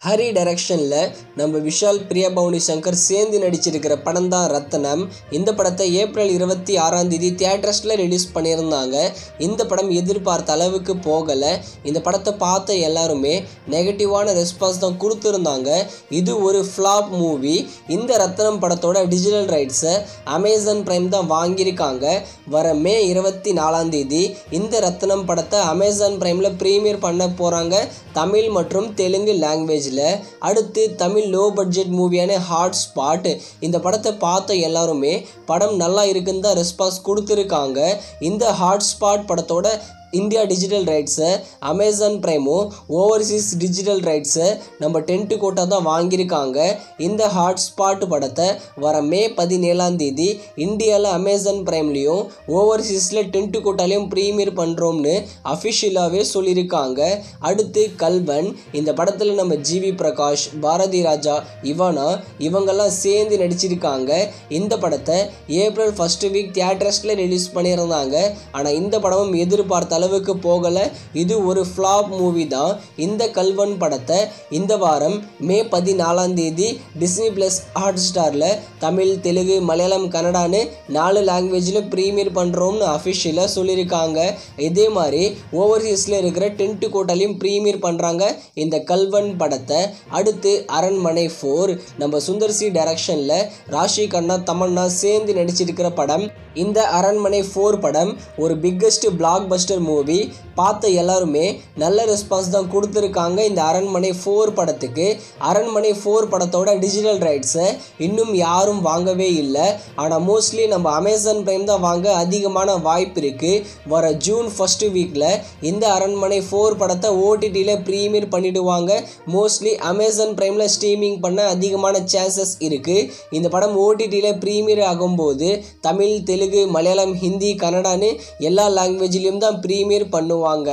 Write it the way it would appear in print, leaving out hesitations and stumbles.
ஹரி டைரக்ஷனில் நம்ம விஷால் பிரியா பவானி சங்கர் சேர்ந்து நடிச்சிருக்கிற படம் தான் ரத்னம். இந்த படத்தை ஏப்ரல் 26 தியேட்டர்ஸில் ரிலீஸ் பண்ணியிருந்தாங்க. இந்த படம் எதிர்பார்த்த அளவுக்கு போகலை. இந்த படத்தை பார்த்த எல்லாருமே நெகட்டிவான ரெஸ்பான்ஸ் தான் கொடுத்துருந்தாங்க. இது ஒரு ஃப்ளாப் மூவி. இந்த ரத்னம் படத்தோட டிஜிட்டல் ரைட்ஸை அமேசான் பிரைம் தான் வாங்கியிருக்காங்க. வர மே 24 இந்த ரத்னம் படத்தை அமேசான் பிரைமில் ப்ரீமியர் பண்ண போகிறாங்க. தமிழ் மற்றும் தெலுங்கு லாங்குவேஜ். அடுத்து தமிழ் லோ பட்ஜெட் மூவியான ஹாட் ஸ்பாட். இந்த படத்தை பார்த்த எல்லாருமே படம் நல்லா இருக்குன்னு தான் ரெஸ்பான்ஸ் கொடுத்துருக்காங்க. இந்த ஹாட் ஸ்பாட் படத்தோட இந்தியா டிஜிட்டல் ரைட்ஸை அமேசான் பிரைமும் ஓவர்சீஸ் டிஜிட்டல் ரைட்ஸை நம்ம டென்ட் கோட்டா தான் வாங்கியிருக்காங்க. இந்த ஹாட் ஸ்பாட் படத்தை வர மே 17 இந்தியாவில் அமேசான் பிரைம்லேயும் ஓவர்சீஸில் டென்ட் கோட்டாலையும் ப்ரீமியர் பண்ணுறோம்னு அஃபிஷியலாகவே சொல்லியிருக்காங்க. அடுத்து கல்வன். இந்த படத்தில் நம்ம ஜிவி பிரகாஷ், பாரதி ராஜா, இவானா இவங்கெல்லாம் சேர்ந்து நடிச்சிருக்காங்க. இந்த படத்தை ஏப்ரல் 1 வீக் தியேட்டர்ஸில் ரிலீஸ் பண்ணியிருந்தாங்க. ஆனால் இந்த படமும் எதிர்பார்த்த அளவுக்கு போகலை. இது ஒரு ஃப்ளாப் மூவி தான். இந்த கல்வன் படத்தை இந்த வாரம் மே 14 டிஸ்னி ப்ளஸ் ஹாட் ஸ்டாரில் தமிழ், தெலுங்கு, மலையாளம், கன்னடான்னு 4 லாங்குவேஜில் ப்ரீமியர் பண்ணுறோம்னு அஃபிஷியலாக சொல்லியிருக்காங்க. இதே மாதிரி ஓவர்சீஸில் இருக்கிற டென்ட் கோட்டாலையும் ப்ரீமியர் பண்ணுறாங்க இந்த கல்வன் படத்தை. அடுத்து அரண்மனை 4. நம்ம சுந்தர் சி டைரக்ஷனில் ராஷி கண்ணா, தமன்னா சேர்ந்து நடிச்சிருக்கிற படம். இந்த அரண்மனை 4 படம் ஒரு பிக்கஸ்ட் பிளாக் பஸ்டர் மூவி. பார்த்த எல்லாருமே நல்ல ரெஸ்பான்ஸ் தான் கொடுத்துருக்காங்க இந்த அரண்மனை 4 படத்துக்கு. அரண்மனை 4 படத்தோட டிஜிட்டல் ரைட்ஸை இன்னும் யாரும் வாங்கவே இல்லை. ஆனால் மோஸ்ட்லி நம்ம அமேசான் பிரைம் தான் வாங்க அதிகமான வாய்ப்பு இருக்குது. வர ஜூன் 1 வீக்கில் இந்த அரண்மனை 4 படத்தை ஓடிடியில் ப்ரீமியர் பண்ணிவிடுவாங்க. மோஸ்ட்லி அமேசான் பிரைமில் ஸ்ட்ரீமிங் பண்ண அதிகமான சான்சஸ் இருக்குது. இந்த படம் ஓடிடியில் ப்ரீமியர் ஆகும்போது தமிழ், தெலுங்கு, மலையாளம், ஹிந்தி, கன்னடான்னு எல்லா லாங்குவேஜ்லேயும் தான் ப்ரீமியர் பண்ணுவாங்க.